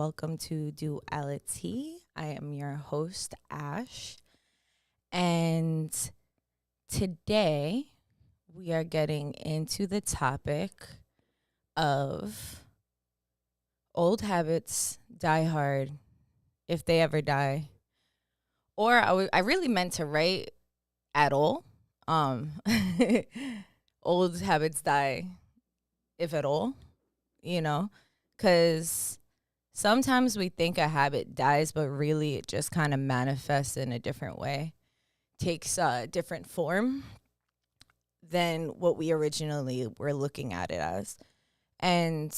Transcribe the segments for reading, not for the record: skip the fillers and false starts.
welcome to Duality. I am your host, Ash, and today we are getting into the topic of old habits die hard if they ever die. Or I really meant to write at all. Um, old habits die if at all, because sometimes we think a habit dies, but really it just kind of manifests in a different way, takes a different form than what we originally were looking at it as. And,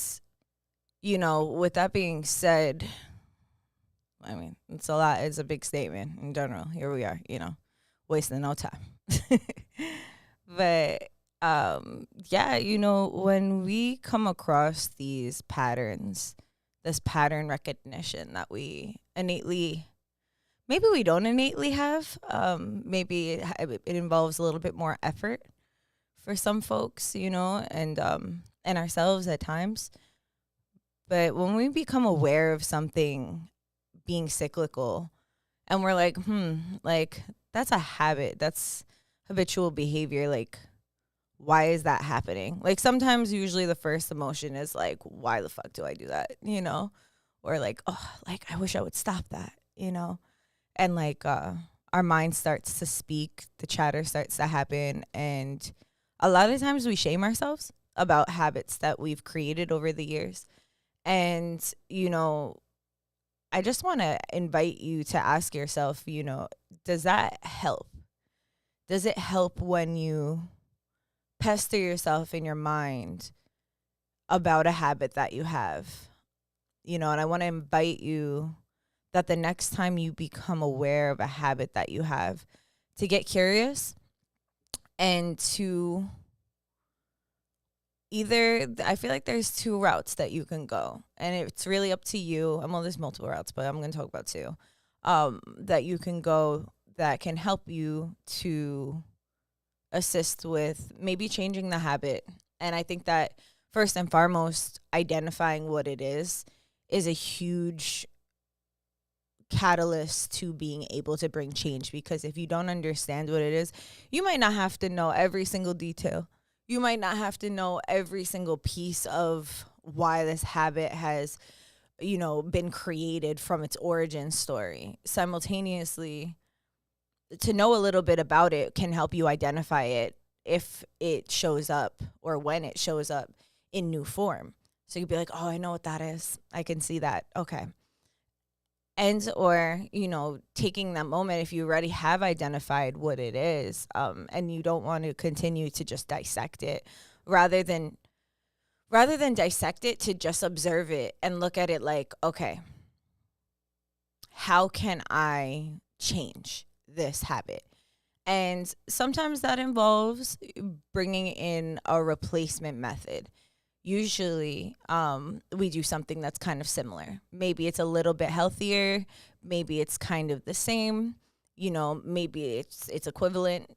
with that being said, I mean, it's a lot. It's a big statement in general. Here we are, wasting no time. But yeah, when we come across these patterns, this pattern recognition that we innately, maybe we don't innately have, maybe it involves a little bit more effort for some folks, and ourselves at times. But when we become aware of something being cyclical and we're like that's a habit, that's habitual behavior, like why is that happening? Like sometimes usually the first emotion is like, why the fuck do I do that? Or like, oh, like I wish I would stop that, and like our mind starts to speak, the chatter starts to happen, and a lot of times we shame ourselves about habits that we've created over the years. And I just want to invite you to ask yourself, does that help? Does it help when you pester yourself in your mind about a habit that you have? And I want to invite you that the next time you become aware of a habit that you have, to get curious and to I feel like there's two routes that you can go, and it's really up to you. Well, there's multiple routes, but I'm going to talk about two that you can go that can help you to assist with maybe changing the habit. And I think that first and foremost, identifying what it is a huge catalyst to being able to bring change, because if you don't understand what it is, you might not have to know every single detail. You might not have to know every single piece of why this habit has, been created from its origin story. Simultaneously, to know a little bit about it can help you identify it if it shows up or when it shows up in new form. So you'd be like, oh, I know what that is. I can see that. Okay. And or, taking that moment, if you already have identified what it is, and you don't want to continue to just dissect it, rather than dissect it, to just observe it and look at it like, okay, how can I change this habit? And sometimes that involves bringing in a replacement method. Usually we do something that's kind of similar. Maybe it's a little bit healthier. Maybe it's kind of the same. Maybe it's equivalent.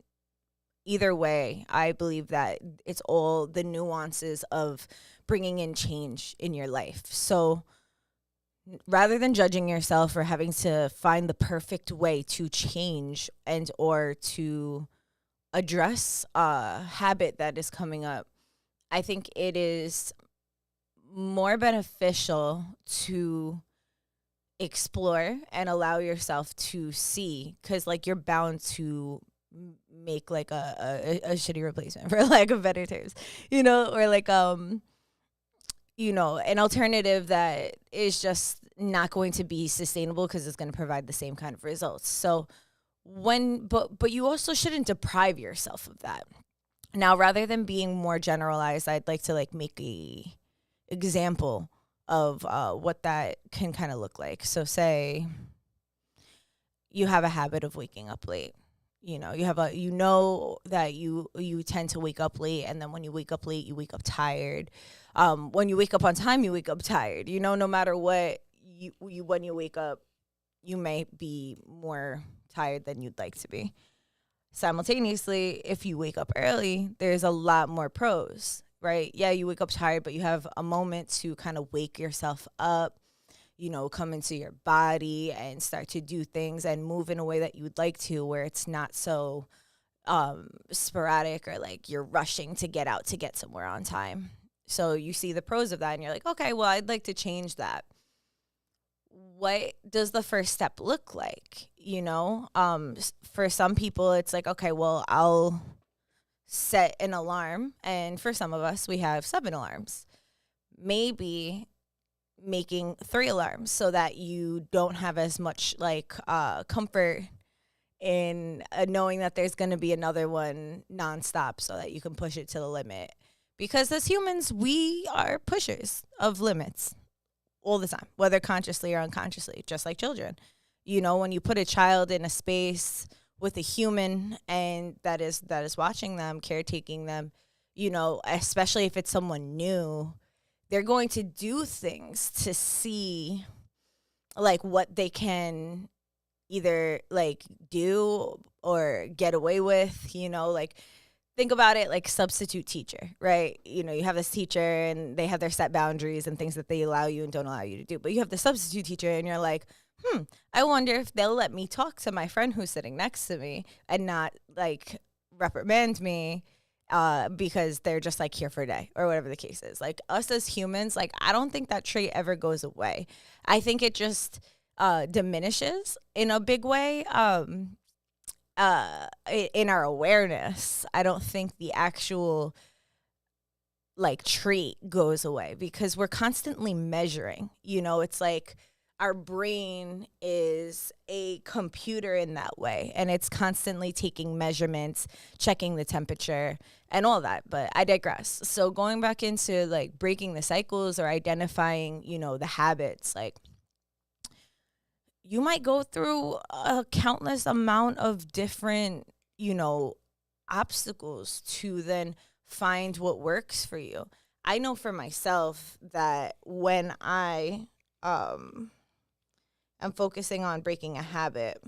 Either way, I believe that it's all the nuances of bringing in change in your life. So rather than judging yourself or having to find the perfect way to change and or to address a habit that is coming up, I think it is more beneficial to explore and allow yourself to see, because like you're bound to make like a shitty replacement, for lack of better terms, or like an alternative that is just not going to be sustainable because it's going to provide the same kind of results. So but you also shouldn't deprive yourself of that. Now, rather than being more generalized, I'd like to like make a example of what that can kind of look like. So say you have a habit of waking up late. You know that you tend to wake up late, and then when you wake up late, you wake up tired. When you wake up on time, you wake up tired. No matter what, when you wake up, you may be more tired than you'd like to be. Simultaneously, if you wake up early, there's a lot more pros, right? Yeah, you wake up tired, but you have a moment to kind of wake yourself up. come into your body and start to do things and move in a way that you would like to, where it's not so sporadic, or like you're rushing to get out to get somewhere on time. So you see the pros of that and you're like, okay, well, I'd like to change that. What does the first step look like? For some people, it's like, okay, well, I'll set an alarm. And for some of us, we have 7 alarms. Maybe making 3 alarms so that you don't have as much like comfort in knowing that there's going to be another one nonstop, so that you can push it to the limit. Because as humans, we are pushers of limits all the time, whether consciously or unconsciously, just like children. When you put a child in a space with a human and that is watching them, caretaking them, especially if it's someone new, they're going to do things to see like what they can either like do or get away with, like think about it like substitute teacher, right? You have this teacher and they have their set boundaries and things that they allow you and don't allow you to do. But you have the substitute teacher and you're like, I wonder if they'll let me talk to my friend who's sitting next to me and not like reprimand me because they're just like here for a day or whatever the case is. Like us as humans, like I don't think that trait ever goes away. I think it just diminishes in a big way in our awareness. I don't think the actual like trait goes away because we're constantly measuring. It's like our brain is a computer in that way, and it's constantly taking measurements, checking the temperature and all that. But I digress. So going back into like breaking the cycles or identifying, the habits, like you might go through a countless amount of different, obstacles to then find what works for you. I know for myself that when I am focusing on breaking a habit,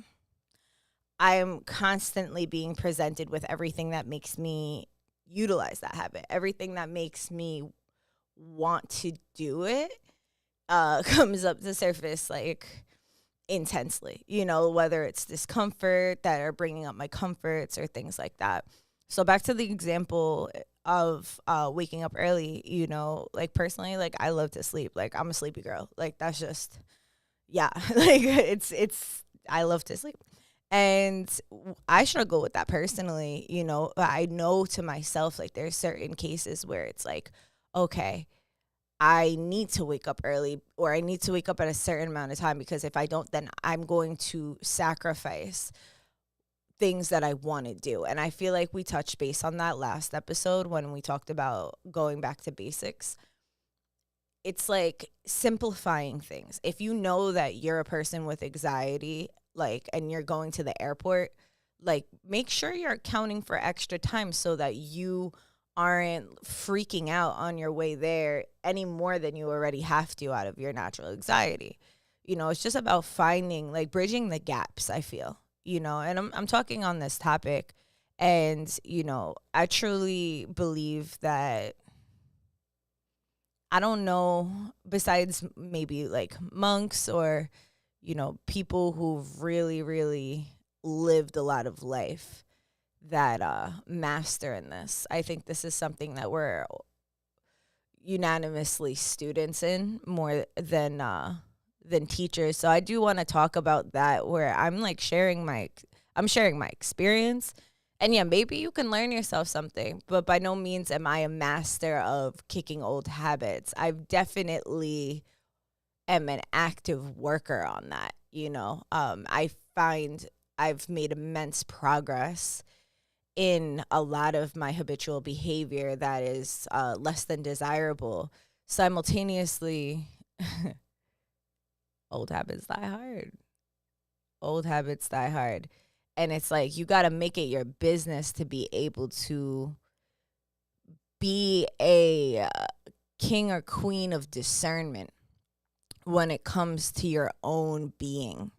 I'm constantly being presented with everything that makes me utilize that habit, everything that makes me want to do it comes up to surface like intensely, whether it's discomfort that are bringing up my comforts or things like that. So back to the example of waking up early, like personally, like I love to sleep. Like I'm a sleepy girl. Like that's just, yeah, like it's I love to sleep. And I struggle with that personally, but I know to myself, like there's certain cases where it's like, okay, I need to wake up early, or I need to wake up at a certain amount of time, because if I don't, then I'm going to sacrifice things that I want to do. And I feel like we touched base on that last episode when we talked about going back to basics. It's like simplifying things. If you know that you're a person with anxiety, like, and you're going to the airport, like make sure you're accounting for extra time so that you aren't freaking out on your way there any more than you already have to out of your natural anxiety. It's just about finding, like, bridging the gaps, I feel, and I'm talking on this topic. And, I truly believe that, I don't know, besides maybe like monks or, people who've really, really lived a lot of life, that master in this. I think this is something that we're unanimously students in more than teachers. So I do want to talk about that, where I'm like sharing my experience. And yeah, maybe you can learn yourself something, but by no means am I a master of kicking old habits. I've definitely am an active worker on that. I find I've made immense progress in a lot of my habitual behavior that is less than desirable. Simultaneously, old habits die hard. Old habits die hard. And it's like you got to make it your business to be able to be a king or queen of discernment when it comes to your own being,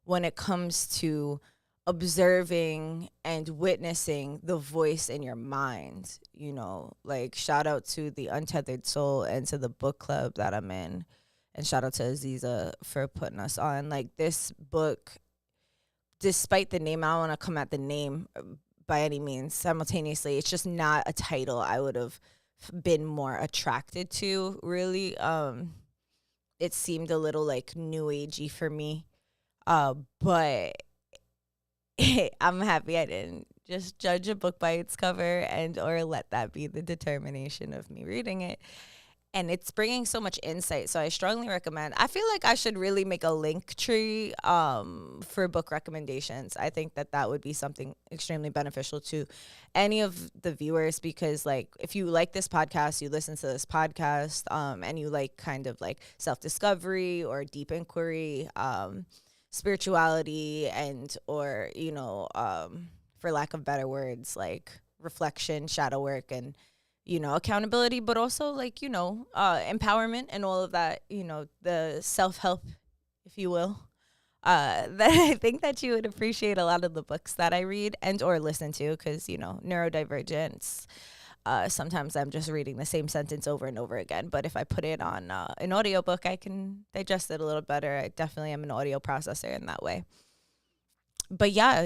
when it comes to observing and witnessing the voice in your mind. Like shout out to the Untethered Soul and to the book club that I'm in. And shout out to Aziza for putting us on. Like, this book, despite the name, I don't want to come at the name by any means. Simultaneously, it's just not a title I would have been more attracted to, really. It seemed a little like new agey for me. But I'm happy I didn't just judge a book by its cover and or let that be the determination of me reading it. And it's bringing so much insight, so I strongly recommend. I feel like I should really make a link tree for book recommendations. I think that that would be something extremely beneficial to any of the viewers, because like if you like this podcast, you listen to this podcast, and you like kind of like self-discovery or deep inquiry, spirituality, and or for lack of better words, like reflection, shadow work, and accountability, but also like, empowerment and all of that, the self-help, if you will, that I think that you would appreciate a lot of the books that I read and or listen to, because, neurodivergence, sometimes I'm just reading the same sentence over and over again. But if I put it on an audiobook, I can digest it a little better. I definitely am an audio processor in that way. But yeah,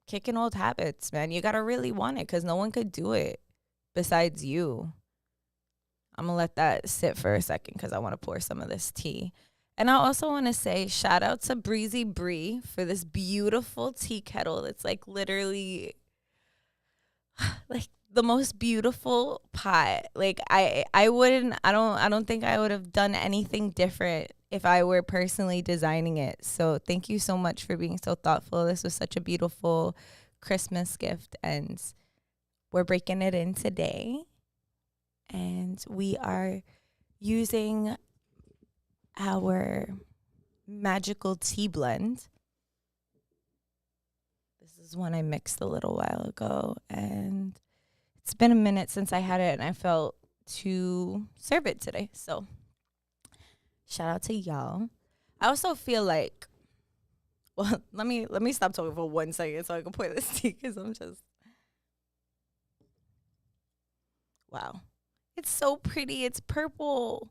kicking old habits, man. You got to really want it, because no one could do it besides you. I'm going to let that sit for a second because I want to pour some of this tea. And I also want to say shout out to Breezy Bree for this beautiful tea kettle. It's like literally like the most beautiful pot. Like I don't think I would have done anything different if I were personally designing it. So thank you so much for being so thoughtful. This was such a beautiful Christmas gift, and we're breaking it in today. And we are using our magical tea blend. This is one I mixed a little while ago, and it's been a minute since I had it, and I felt to serve it today. So shout out to y'all. I also feel like, well, let me stop talking for 1 second so I can pour this tea, because I'm just, wow. It's so pretty. It's purple.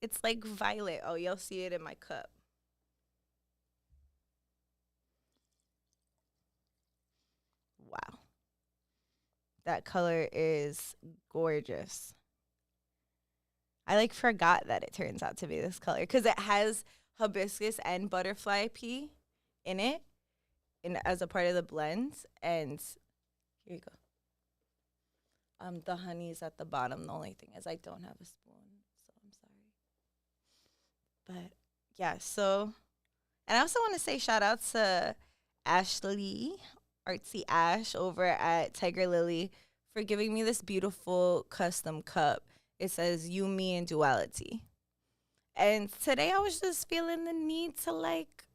It's like violet. Oh, you'll see it in my cup. Wow. That color is gorgeous. I like forgot that it turns out to be this color, because it has hibiscus and butterfly pea in it, as a part of the blend. And here you go. The honey's at the bottom. The only thing is I don't have a spoon, so I'm sorry. But yeah, so, and I also want to say shout out to Ashley, Artsy Ash over at Tiger Lily, for giving me this beautiful custom cup. It says you, me, and duality. And today I was just feeling the need to like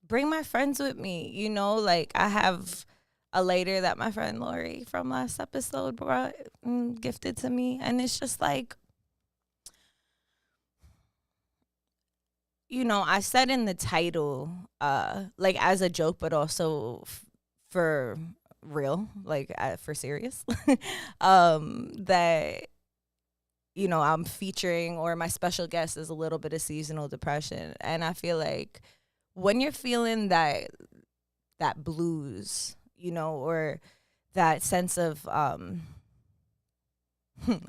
bring my friends with me. Like I have a lighter that my friend Lori from last episode brought and gifted to me. And it's just like, I said in the title, like as a joke, but also for real, like for serious, that, I'm featuring, or my special guest is a little bit of seasonal depression. And I feel like when you're feeling that blues, or that sense of, I'm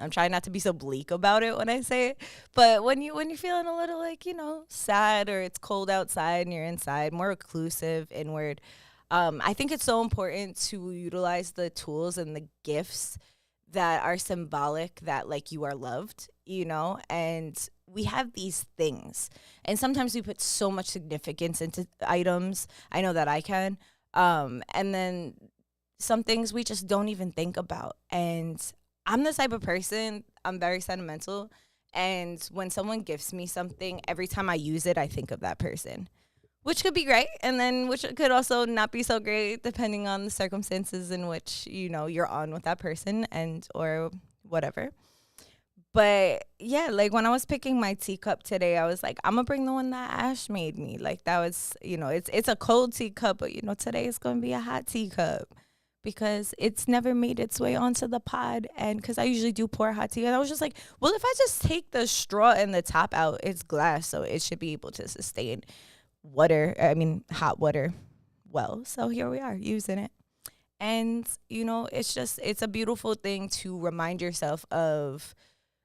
trying not to be so bleak about it when I say it, but when you're feeling a little like, sad, or it's cold outside and you're inside, more reclusive, inward, I think it's so important to utilize the tools and the gifts that are symbolic that like you are loved, and we have these things, and sometimes we put so much significance into items. I know that I can. And then some things we just don't even think about. And I'm the type of person, I'm very sentimental. And when someone gifts me something, every time I use it, I think of that person, which could be great. And then which could also not be so great, depending on the circumstances in which, you're on with that person and or whatever. But yeah, like when I was picking my teacup today, I was like, I'm gonna bring the one that Ash made me. Like that was, it's a cold teacup, but today it's gonna be a hot teacup, because it's never made its way onto the pod. And because I usually do pour hot tea, and I was just like, well, if I just take the straw and the top out, it's glass, so it should be able to sustain hot water well. So here we are using it. And, it's a beautiful thing to remind yourself of,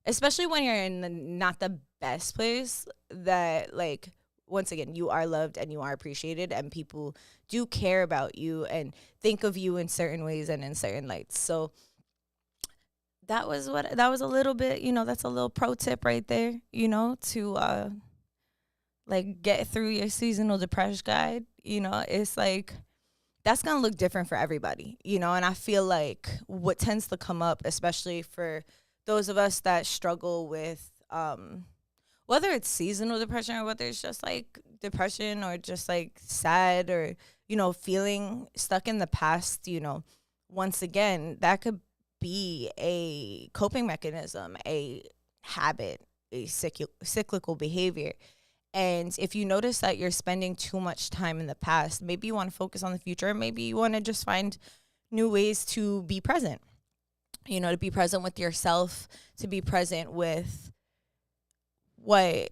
especially when you're in not the best place, that, like, once again, you are loved and you are appreciated, and people do care about you and think of you in certain ways and in certain lights. So that was a little bit, that's a little pro tip right there, to like get through your seasonal depression guide. It's like, that's going to look different for everybody, and I feel like what tends to come up, especially for those of us that struggle with, whether it's seasonal depression or whether it's just like depression or just like sad or, feeling stuck in the past, once again, that could be a coping mechanism, a habit, a cyclical behavior. And if you notice that you're spending too much time in the past, maybe you want to focus on the future. Maybe you want to just find new ways to be present, to be present with yourself, to be present with what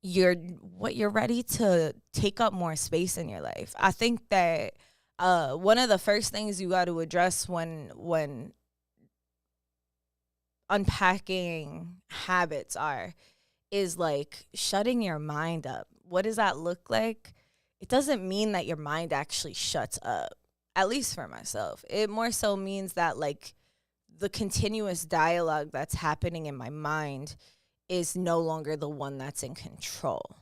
you're ready to take up more space in your life. I think that one of the first things you got to address when unpacking habits is like shutting your mind up. What does that look like? It doesn't mean that your mind actually shuts up, at least for myself. It more so means that, like, the continuous dialogue that's happening in my mind is no longer the one that's in control.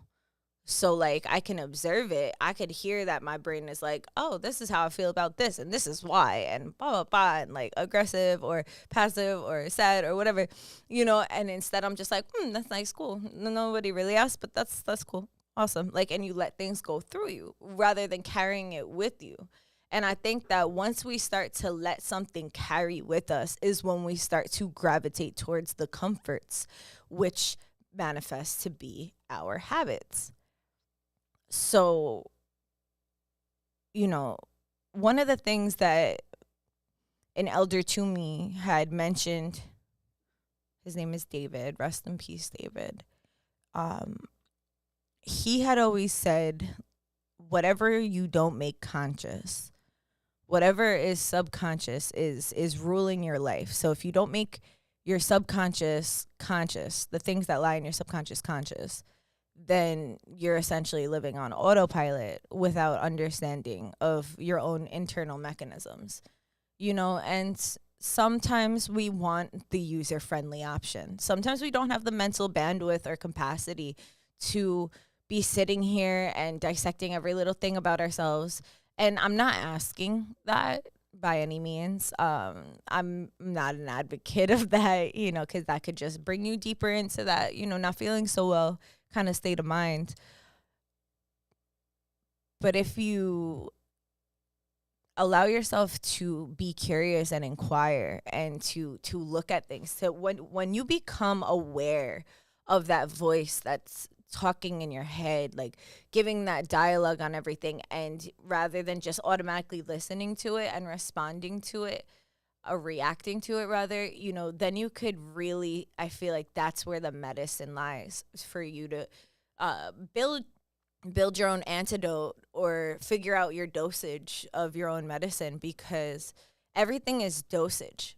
So, like, I can observe it. I could hear that my brain is like, oh, this is how I feel about this, and this is why, and blah, blah, blah, and, like, aggressive or passive or sad or whatever, and instead I'm just like, that's nice, cool. Nobody really asked, but that's cool. Awesome. Like, and you let things go through you rather than carrying it with you. And I think that once we start to let something carry with us is when we start to gravitate towards the comforts, which manifests to be our habits. So, one of the things that an elder to me had mentioned, his name is David, rest in peace, David. He had always said, whatever you don't make conscious, whatever is subconscious is ruling your life. So if you don't make your subconscious conscious, the things that lie in your subconscious conscious, then you're essentially living on autopilot without understanding of your own internal mechanisms, and sometimes we want the user-friendly option. Sometimes we don't have the mental bandwidth or capacity to be sitting here and dissecting every little thing about ourselves. And I'm not asking that by any means. I'm not an advocate of that, because that could just bring you deeper into that, not feeling so well kind of state of mind. But if you allow yourself to be curious and inquire and to look at things, so when you become aware of that voice that's talking in your head, like giving that dialogue on everything, and rather than just automatically listening to it and responding to it, or reacting to it rather, then you could really, I feel like that's where the medicine lies, for you to build your own antidote or figure out your dosage of your own medicine, because everything is dosage,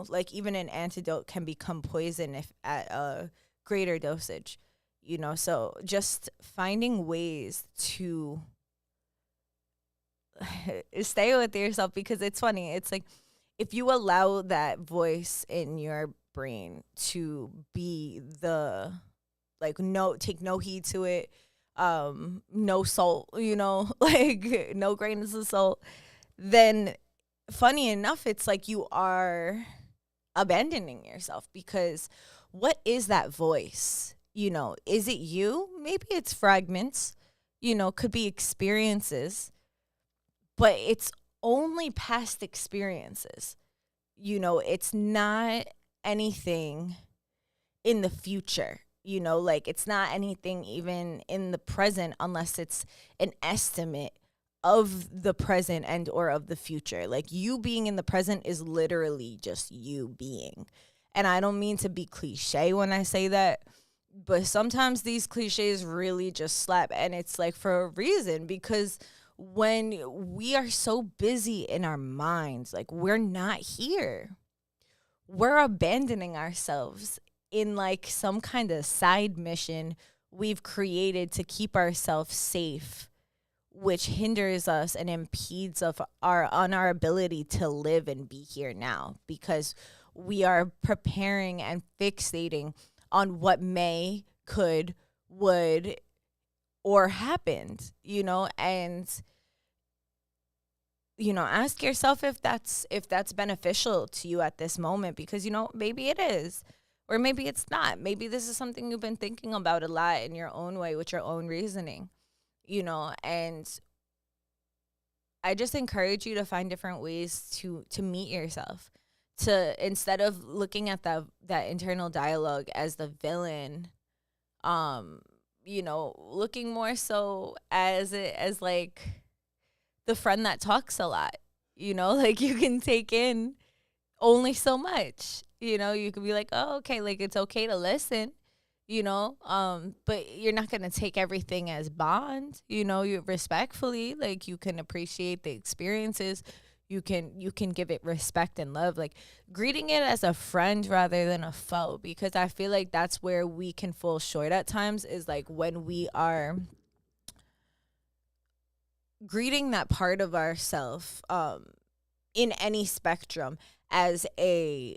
like even an antidote can become poison if at a greater dosage, so just finding ways to stay with yourself, because it's funny. It's like, if you allow that voice in your brain to be the, like, take no heed to it, no salt, like no grains of salt, then funny enough, it's like you are abandoning yourself, because what is that voice? Is it you? Maybe it's fragments, could be experiences, but it's only past experiences. It's not anything in the future, like it's not anything even in the present, unless it's an estimate of the present and or of the future. Like, you being in the present is literally just you being. And I don't mean to be cliche when I say that, but sometimes these cliches really just slap, and it's like for a reason, because when we are so busy in our minds, like, we're not here. We're abandoning ourselves in like some kind of side mission we've created to keep ourselves safe, which hinders us and impedes of our ability to live and be here now, because we are preparing and fixating on what may, could, would, or happened, and ask yourself if that's beneficial to you at this moment, because maybe it is, or maybe it's not. Maybe this is something you've been thinking about a lot in your own way with your own reasoning, and I just encourage you to find different ways to meet yourself, to, instead of looking at that internal dialogue as the villain, looking more so as like the friend that talks a lot, like, you can take in only so much, you could be like, oh, okay, like, it's okay to listen, but you're not going to take everything as bond, you respectfully, like, you can appreciate the experiences, you can give it respect and love, like greeting it as a friend rather than a foe, because I feel like that's where we can fall short at times, is like when we are greeting that part of ourself in any spectrum as a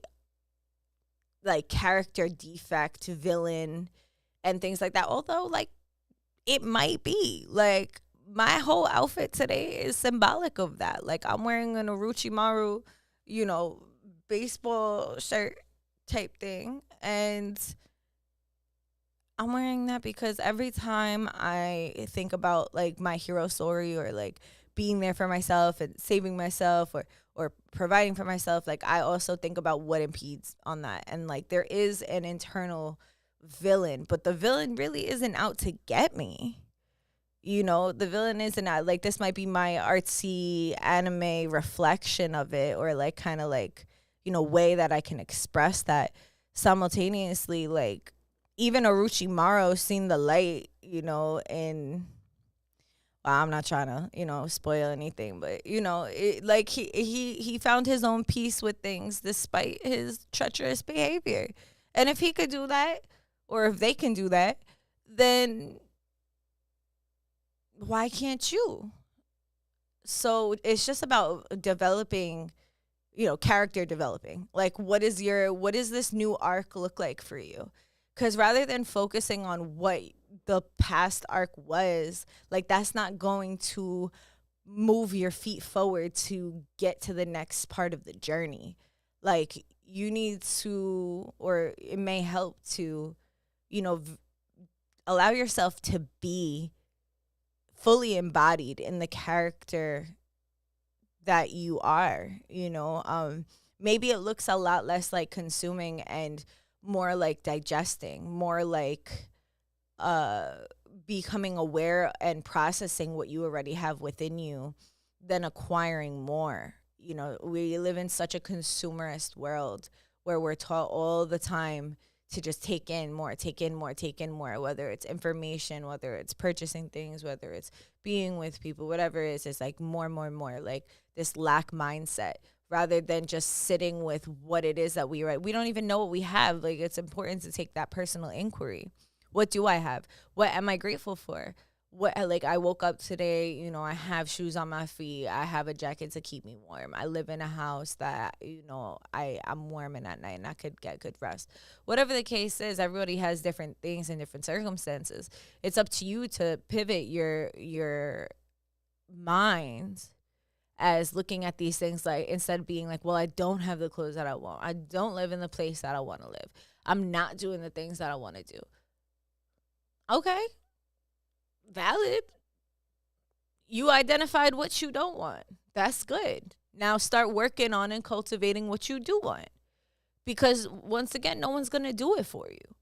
like character defect, villain, and things like that. Although, like, it might be like my whole outfit today is symbolic of that. Like, I'm wearing an Orochimaru, baseball shirt type thing, and I'm wearing that because every time I think about like my hero story, or like being there for myself and saving myself, or providing for myself, like, I also think about what impedes on that. And like, there is an internal villain, but the villain really isn't out to get me. The villain isn't out, like, this might be my artsy anime reflection of it, or like kind of like, way that I can express that simultaneously. Like, even Orochimaru seen the light, and well, I'm not trying to, spoil anything, but like, he found his own peace with things despite his treacherous behavior. And if he could do that, or if they can do that, then why can't you? So it's just about developing, character developing. Like, what is this new arc look like for you? Because rather than focusing on what the past arc was, like, that's not going to move your feet forward to get to the next part of the journey. Like, you need to, or it may help to, allow yourself to be fully embodied in the character that you are, maybe it looks a lot less like consuming and more like digesting, more like becoming aware and processing what you already have within you than acquiring more. We live in such a consumerist world where we're taught all the time to just take in more, whether it's information, whether it's purchasing things, whether it's being with people, whatever it is, it's like more, like this lack mindset, rather than just sitting with what it is that we don't even know what we have. Like, it's important to take that personal inquiry. What do I have? What am I grateful for? Like, I woke up today, I have shoes on my feet. I have a jacket to keep me warm. I live in a house that, I'm warm in at night and I could get good rest. Whatever the case is, everybody has different things and different circumstances. It's up to you to pivot your mind as looking at these things, like, instead of being like, well, I don't have the clothes that I want. I don't live in the place that I want to live. I'm not doing the things that I want to do. Okay. Valid. You identified what you don't want. That's good. Now start working on and cultivating what you do want. Because once again, no one's going to do it for you.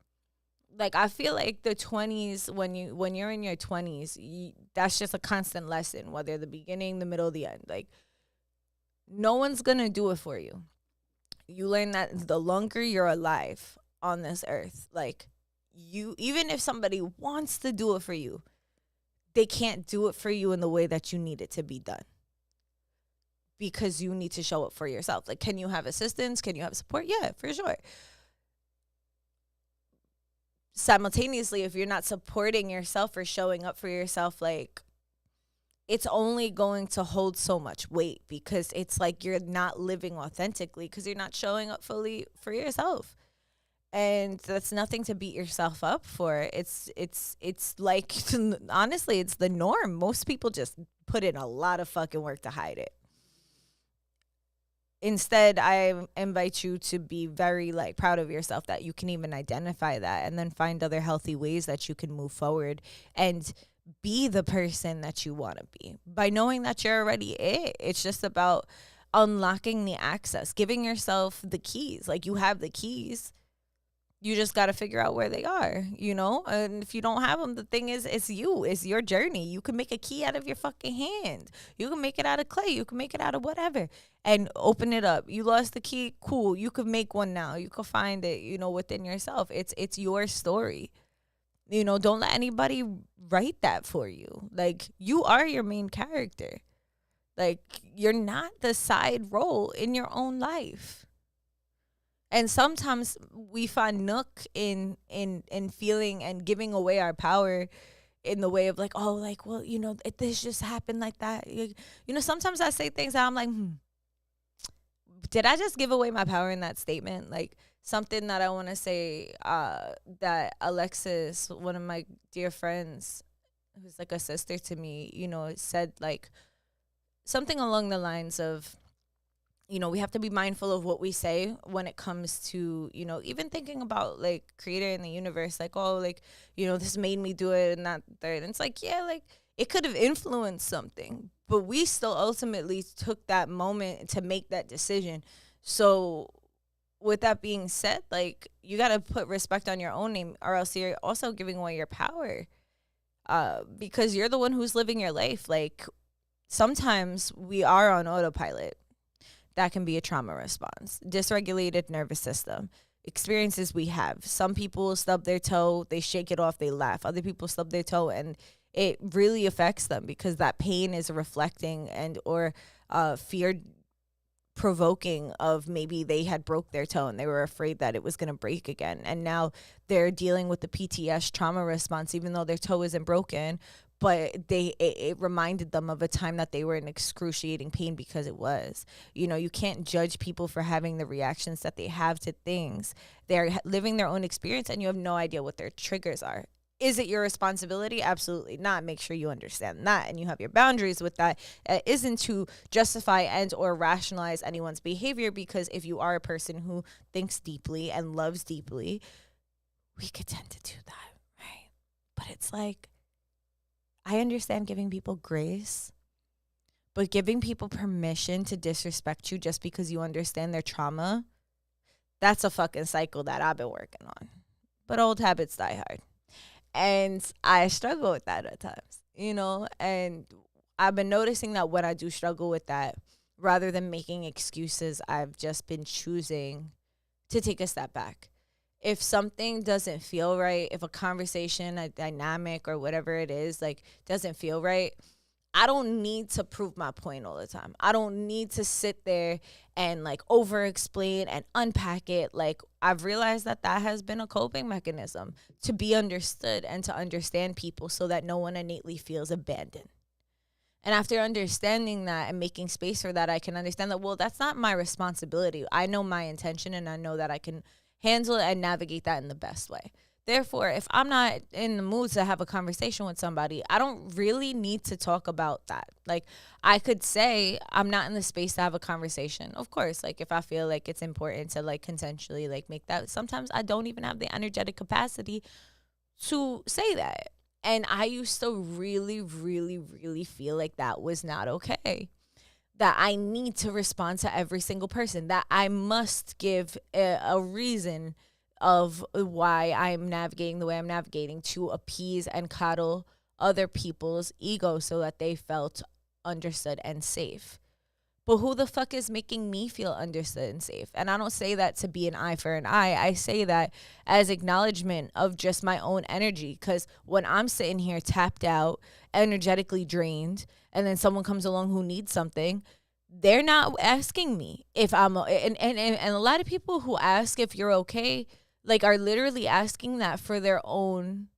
like I feel like the 20s, when you're in your 20s, that's just a constant lesson, whether the beginning, the middle, the end. Like no one's going to do it for you. You learn that the longer you're alive on this earth, like you, even if somebody wants to do it for you, they can't do it for you in the way that you need it to be done, because you need to show up for yourself. Like, can you have assistance? Can you have support? Yeah, for sure. Simultaneously, if you're not supporting yourself or showing up for yourself, like, it's only going to hold so much weight, because it's like you're not living authentically because you're not showing up fully for yourself. And that's nothing to beat yourself up for. It's like, honestly, it's the norm. Most people just put in a lot of fucking work to hide it. Instead, I invite you to be very like proud of yourself that you can even identify that, and then find other healthy ways that you can move forward and be the person that you want to be by knowing that you're already it. It's just about unlocking the access, giving yourself the keys. Like, you have the keys. You just got to figure out where they are, you know? And if you don't have them, the thing is, it's your journey. You can make a key out of your fucking hand. You can make it out of clay. You can make it out of whatever and open it up. You lost the key. Cool. You could make one now. You could find it, you know, within yourself. It's your story. You know, don't let anybody write that for you. Like, you are your main character. Like, you're not the side role in your own life. And sometimes we find nook in feeling and giving away our power in the way of like, oh, like, well, you know, this just happened like that. You know, sometimes I say things that I'm like, did I just give away my power in that statement? Like, something that I want to say, that Alexis, one of my dear friends, who's like a sister to me, you know, said like something along the lines of, you know, we have to be mindful of what we say when it comes to, you know, even thinking about like creator in the universe, like, oh, like, you know, this made me do it and that third. And it's like, yeah, like it could have influenced something, but we still ultimately took that moment to make that decision. So with that being said, like, you got to put respect on your own name, or else you're also giving away your power, because you're the one who's living your life. Like, sometimes we are on autopilot. That can be a trauma response, dysregulated nervous system, experiences we have. Some people stub their toe, they shake it off, they laugh. Other people stub their toe and it really affects them because that pain is reflecting and or fear provoking of maybe they had broke their toe and they were afraid that it was going to break again. And now they're dealing with the PTS trauma response, even though their toe isn't broken, but it reminded them of a time that they were in excruciating pain because it was. You know, you can't judge people for having the reactions that they have to things. They're living their own experience and you have no idea what their triggers are. Is it your responsibility? Absolutely not. Make sure you understand that and you have your boundaries with that. It isn't to justify and or rationalize anyone's behavior, because if you are a person who thinks deeply and loves deeply, we could tend to do that, right? But it's like, I understand giving people grace, but giving people permission to disrespect you just because you understand their trauma, that's a fucking cycle that I've been working on. But old habits die hard. And I struggle with that at times, you know, and I've been noticing that when I do struggle with that, rather than making excuses, I've just been choosing to take a step back. If something doesn't feel right, if a conversation, a dynamic or whatever it is, like doesn't feel right, I don't need to prove my point all the time. I don't need to sit there and like over explain and unpack it. Like, I've realized that has been a coping mechanism to be understood and to understand people so that no one innately feels abandoned. And after understanding that and making space for that, I can understand that, well, that's not my responsibility. I know my intention and I know that I can handle it and navigate that in the best way. Therefore, if I'm not in the mood to have a conversation with somebody, I don't really need to talk about that. Like, I could say I'm not in the space to have a conversation. Of course, like if I feel like it's important to like consensually like make that, sometimes I don't even have the energetic capacity to say that. And I used to really, really, really feel like that was not okay. That I need to respond to every single person, that I must give a reason of why I'm navigating the way I'm navigating, to appease and coddle other people's ego so that they felt understood and safe. But who the fuck is making me feel understood and safe? And I don't say that to be an eye for an eye. I say that as acknowledgement of just my own energy. Because when I'm sitting here tapped out, energetically drained, and then someone comes along who needs something, they're not asking me if I'm and a lot of people who ask if you're okay, like, are literally asking that for their own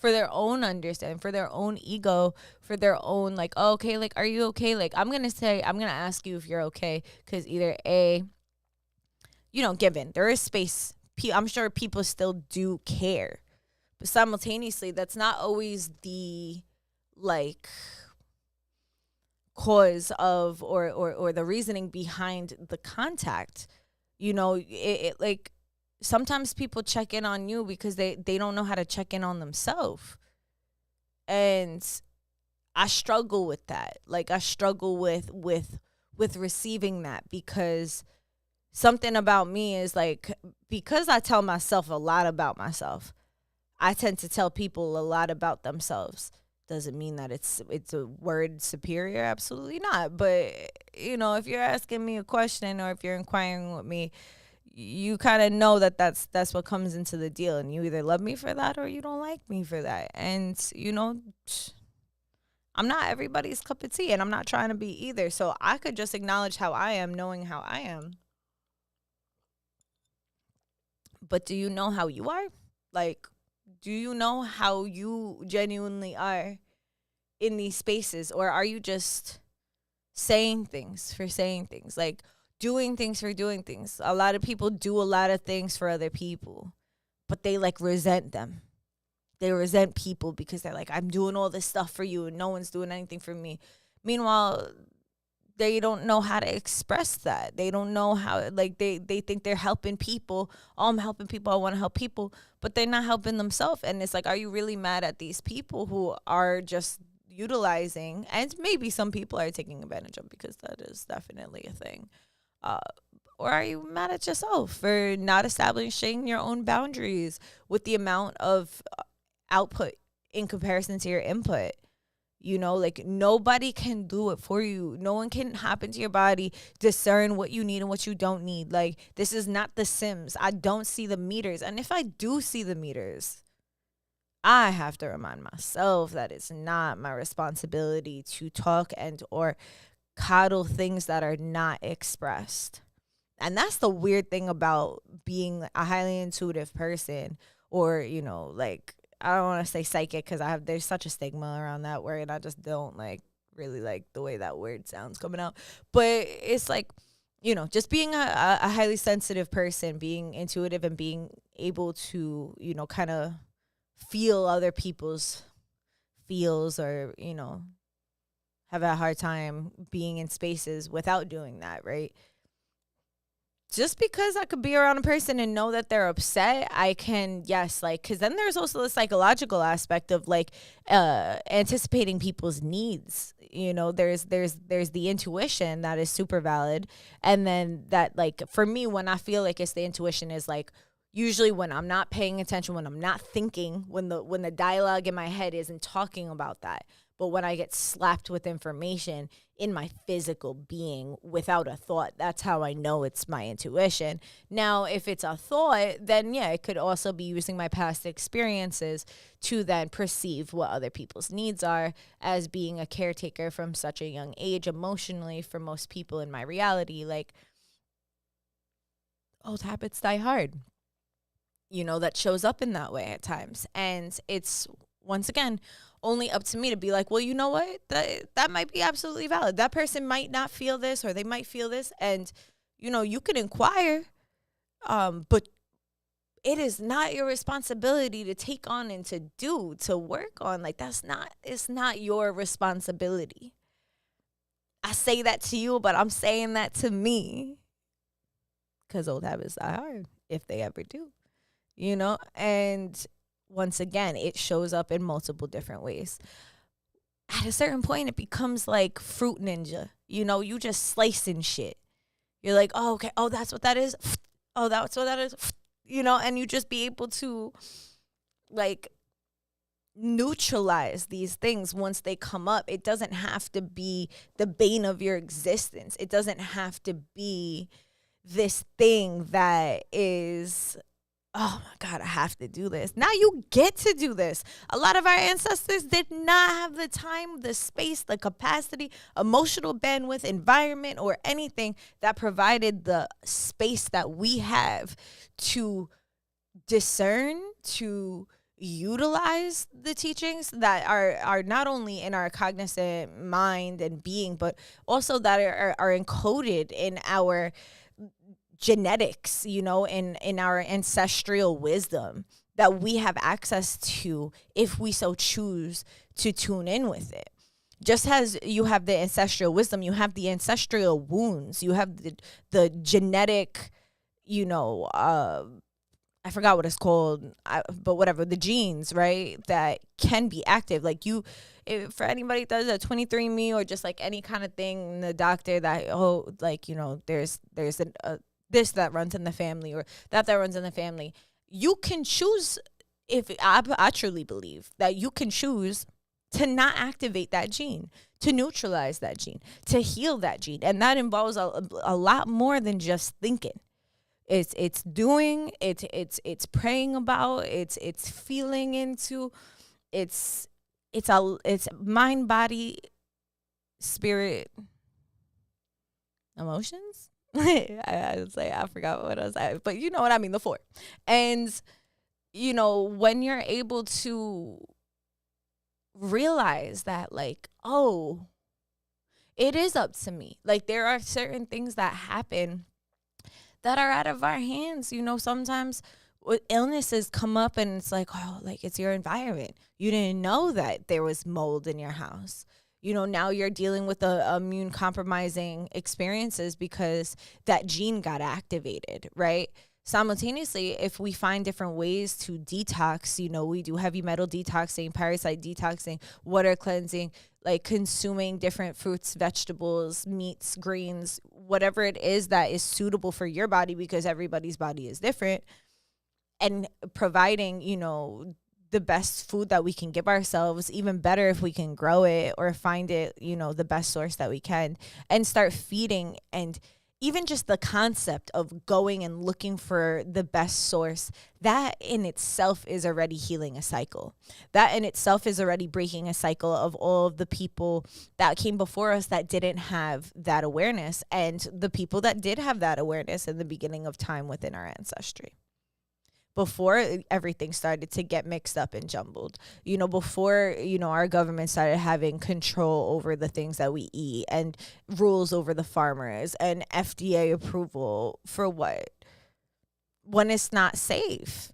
understanding, for their own ego, for their own, like, oh, okay, like, are you okay? Like, I'm going to ask you if you're okay, because either A, given, there is space. I'm sure people still do care. But simultaneously, that's not always the, like, cause of or the reasoning behind the contact. Like, sometimes people check in on you because they don't know how to check in on themselves. And I struggle with that. Like, I struggle with receiving that, because something about me is like, because I tell myself a lot about myself, I tend to tell people a lot about themselves. Doesn't mean that it's a word superior, absolutely not. But if you're asking me a question, or if you're inquiring with me, you kind of know that that's what comes into the deal, and you either love me for that or you don't like me for that. And I'm not everybody's cup of tea, and I'm not trying to be either. So I could just acknowledge how I am, knowing how I am. But do you know how you are? Like, do you know how you genuinely are in these spaces? Or are you just saying things for saying things? Like, doing things for doing things. A lot of people do a lot of things for other people, but they, like, resent them. They resent people because they're like, I'm doing all this stuff for you and no one's doing anything for me. Meanwhile, they don't know how to express that. They don't know how, like, they think they're helping people. Oh, I'm helping people. I want to help people. But they're not helping themselves. And it's like, are you really mad at these people who are just utilizing, and maybe some people are taking advantage of, because that is definitely a thing. Or are you mad at yourself for not establishing your own boundaries with the amount of output in comparison to your input? Like, nobody can do it for you. No one can hop into your body, discern what you need and what you don't need. Like, this is not The Sims. I don't see the meters. And if I do see the meters, I have to remind myself that it's not my responsibility to talk and or coddle things that are not expressed. And that's the weird thing about being a highly intuitive person, or, like, I don't want to say psychic, because there's such a stigma around that word, and I just don't really like the way that word sounds coming out. But it's like, just being a highly sensitive person, being intuitive, and being able to, kind of feel other people's feels, or, have a hard time being in spaces without doing that, right? Just because I could be around a person and know that they're upset, I can, yes, like, because then there's also the psychological aspect of, like, anticipating people's needs. There's the intuition that is super valid. And then that, like, for me, when I feel like it's the intuition, is like, usually when I'm not paying attention, when I'm not thinking, when the dialogue in my head isn't talking about that. But when I get slapped with information in my physical being without a thought, that's how I know it's my intuition. Now, if it's a thought, then yeah, it could also be using my past experiences to then perceive what other people's needs are, as being a caretaker from such a young age emotionally for most people in my reality. Like, old habits die hard. That shows up in that way at times. And it's, once again, only up to me to be like, well, you know what? That might be absolutely valid. That person might not feel this, or they might feel this. And, you can inquire, but it is not your responsibility to take on and to work on. Like, it's not your responsibility. I say that to you, but I'm saying that to me, because old habits die hard, if they ever do, and once again, it shows up in multiple different ways. At a certain point, it becomes like Fruit Ninja. You just slicing shit. You're like, oh, okay. Oh, that's what that is. Oh, that's what that is. and you just be able to like neutralize these things once they come up. It doesn't have to be the bane of your existence. It doesn't have to be this thing that is, oh my God, I have to do this. Now you get to do this. A lot of our ancestors did not have the time, the space, the capacity, emotional bandwidth, environment, or anything that provided the space that we have to discern, to utilize the teachings that are not only in our cognizant mind and being, but also that are encoded in our genetics, in our ancestral wisdom that we have access to if we so choose to tune in with it. Just as you have the ancestral wisdom, you have the ancestral wounds, you have the genetic, I forgot what it's called, but whatever, the genes, right, that can be active. Like for anybody that does a 23andMe or just like any kind of thing, the doctor that, there's this that runs in the family or that runs in the family. You can choose, if I truly believe that you can choose to not activate that gene, to neutralize that gene, to heal that gene. And that involves a lot more than just thinking. It's doing, it's praying about, it's feeling into, it's mind, body, spirit, emotions. I was like, I forgot what I was saying, but you know what I mean, the four. And when you're able to realize that, like, oh, it is up to me. Like, there are certain things that happen that are out of our hands. Sometimes illnesses come up and it's like, oh, like, it's your environment. You didn't know that there was mold in your house. Now you're dealing with the immune compromising experiences because that gene got activated, right? Simultaneously, if we find different ways to detox, we do heavy metal detoxing, parasite detoxing, water cleansing, like consuming different fruits, vegetables, meats, greens, whatever it is that is suitable for your body, because everybody's body is different, and providing, the best food that we can give ourselves, even better if we can grow it or find it, the best source that we can, and start feeding. And even just the concept of going and looking for the best source, that in itself is already healing a cycle. That in itself is already breaking a cycle of all of the people that came before us that didn't have that awareness, and the people that did have that awareness in the beginning of time within our ancestry. Before everything started to get mixed up and jumbled, before, our government started having control over the things that we eat and rules over the farmers and FDA approval for what? When it's not safe.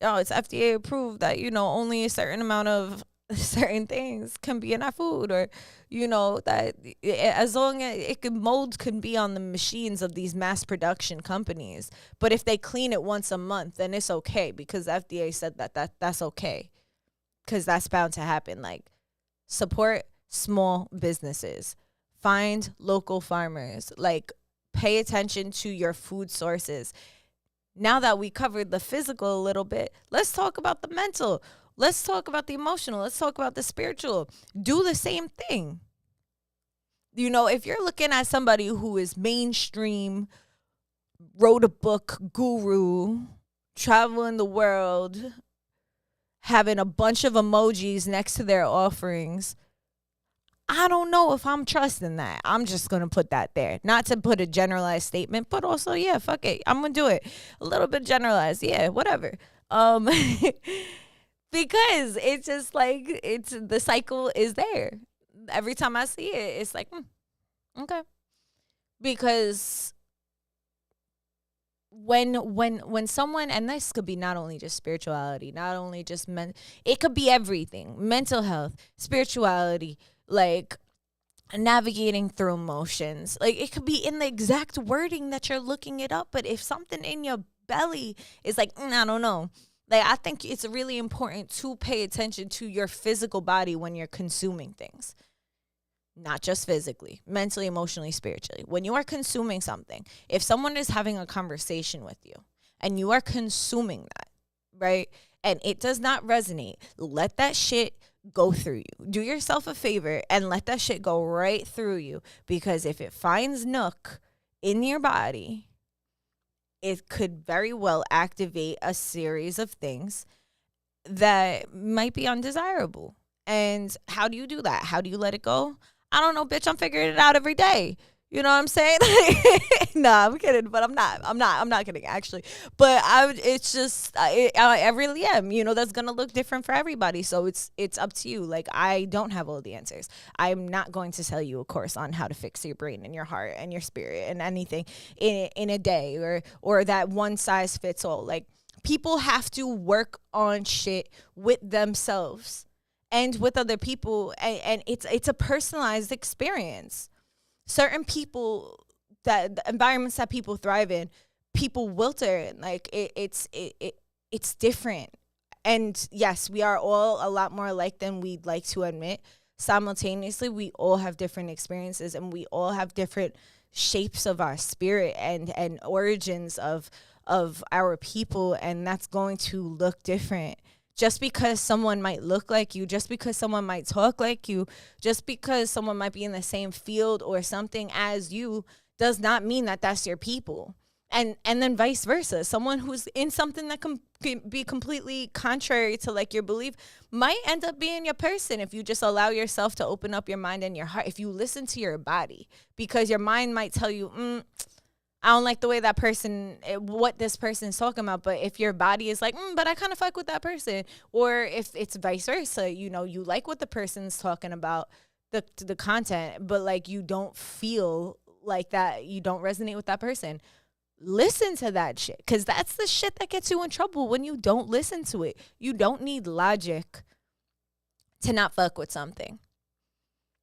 It's FDA approved that, only a certain amount of certain things can be in our food, or that as long as mold can be on the machines of these mass production companies, but if they clean it once a month, then it's okay, because FDA said that's okay, because that's bound to happen. Like, support small businesses, find local farmers, like, pay attention to your food sources. Now that we covered the physical a little bit, let's talk about the mental. Let's talk about the emotional. Let's talk about the spiritual. Do the same thing. If you're looking at somebody who is mainstream, wrote a book, guru, traveling the world, having a bunch of emojis next to their offerings, I don't know if I'm trusting that. I'm just going to put that there. Not to put a generalized statement, but also, yeah, fuck it. I'm going to do it. A little bit generalized. Yeah, whatever. Because it's just like, the cycle is there. Every time I see it, it's like, okay. Because when someone, and this could be not only just spirituality, not only just it could be everything, mental health, spirituality, like navigating through emotions. Like, it could be in the exact wording that you're looking it up. But if something in your belly is like, I don't know. Like, I think it's really important to pay attention to your physical body when you're consuming things. Not just physically, mentally, emotionally, spiritually. When you are consuming something, if someone is having a conversation with you and you are consuming that, right? And it does not resonate, let that shit go through you. Do yourself a favor and let that shit go right through you, because if it finds nook in your body, it could very well activate a series of things that might be undesirable. And how do you do that? How do you let it go? I don't know, bitch. I'm figuring it out every day. You know what I'm saying? Nah, I'm kidding, but I'm not kidding, actually. But it's just, I really am. You know, that's gonna look different for everybody. So it's up to you. Like, I don't have all the answers. I'm not going to tell you a course on how to fix your brain and your heart and your spirit and anything in a day, or that one size fits all. Like, people have to work on shit with themselves and with other people, and it's a personalized experience. Certain people, that the environments that people thrive in, people wilter in. Like, it's different. And yes, we are all a lot more alike than we'd like to admit. Simultaneously, we all have different experiences, and we all have different shapes of our spirit and origins of our people, and that's going to look different. Just because someone might look like you, just because someone might talk like you, just because someone might be in the same field or something as you, does not mean that that's your people. And then vice versa. Someone who's in something that can be completely contrary to like your belief might end up being your person if you just allow yourself to open up your mind and your heart. If you listen to your body, because your mind might tell you, I don't like the way that person, what this person's talking about. But if your body is like, but I kind of fuck with that person. Or if it's vice versa, you know, you like what the person's talking about, the content, but like you don't feel like that, you don't resonate with that person. Listen to that shit, because that's the shit that gets you in trouble when you don't listen to it. You don't need logic to not fuck with something.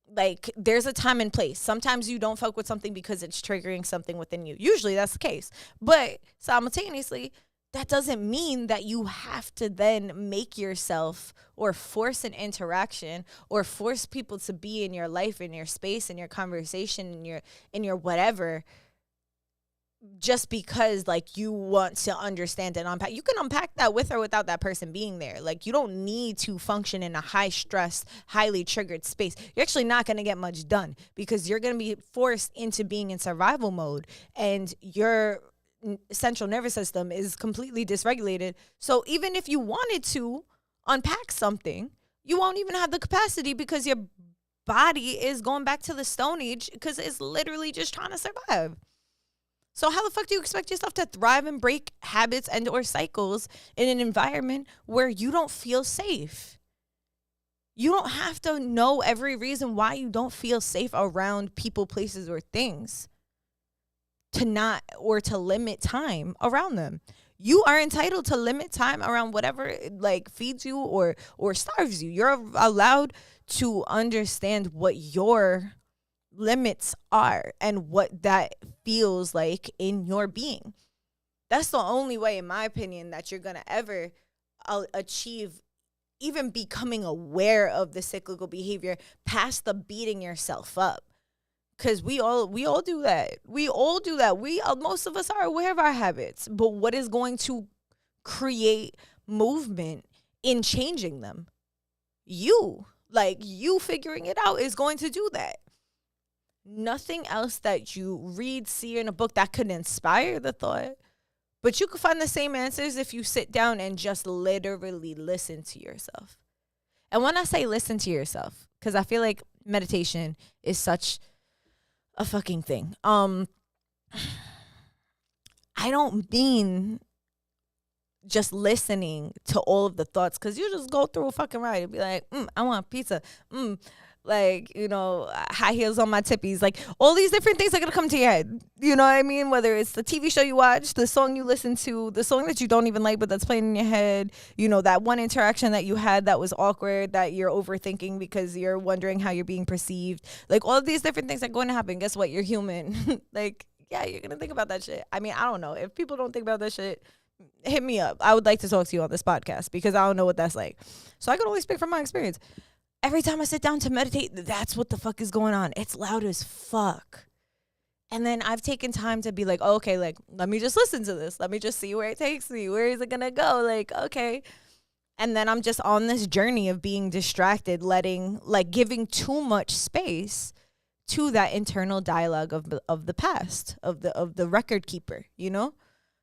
Like, there's a time and place. Sometimes you don't fuck with something because it's triggering something within you. Usually that's the case. But simultaneously, that doesn't mean that you have to then make yourself or force an interaction or force people to be in your life, in your space, in your conversation, in your whatever, just because like you want to understand and unpack. You can unpack that with or without that person being there. Like, you don't need to function in a high stress, highly triggered space. You're actually not going to get much done, because you're going to be forced into being in survival mode, and your central nervous system is completely dysregulated. So even if you wanted to unpack something, you won't even have the capacity, because your body is going back to the Stone Age, because it's literally just trying to survive. So how the fuck do you expect yourself to thrive and break habits and or cycles in an environment where you don't feel safe? You don't have to know every reason why you don't feel safe around people, places, or things to not, or to limit time around them. You are entitled to limit time around whatever like feeds you or starves you. You're allowed to understand what your limits are and what that feels like in your being. That's the only way, in my opinion, that you're going to ever achieve even becoming aware of the cyclical behavior past the beating yourself up. Because we all do that. We all do that. Most of us are aware of our habits, but what is going to create movement in changing them? You figuring it out is going to do that. Nothing else that you read, see in a book that could inspire the thought. But you can find the same answers if you sit down and just literally listen to yourself. And when I say listen to yourself, because I feel like meditation is such a fucking thing. I don't mean just listening to all of the thoughts, because you just go through a fucking ride and be like, I want pizza. Like, you know, high heels on my tippies. Like, all these different things are going to come to your head. You know what I mean? Whether it's the TV show you watch, the song you listen to, the song that you don't even like, but that's playing in your head. You know, that one interaction that you had that was awkward, that you're overthinking because you're wondering how you're being perceived. Like, all of these different things are going to happen. Guess what? You're human. Like, yeah, you're going to think about that shit. I mean, I don't know. If people don't think about that shit, hit me up. I would like to talk to you on this podcast, because I don't know what that's like. So I can only speak from my experience. Every time I sit down to meditate, that's what the fuck is going on. It's loud as fuck. And then I've taken time to be like, oh, okay, like, let me just listen to this. Let me just see where it takes me. Where is it going to go? Like, okay. And then I'm just on this journey of being distracted, giving too much space to that internal dialogue of the past, of the record keeper, you know?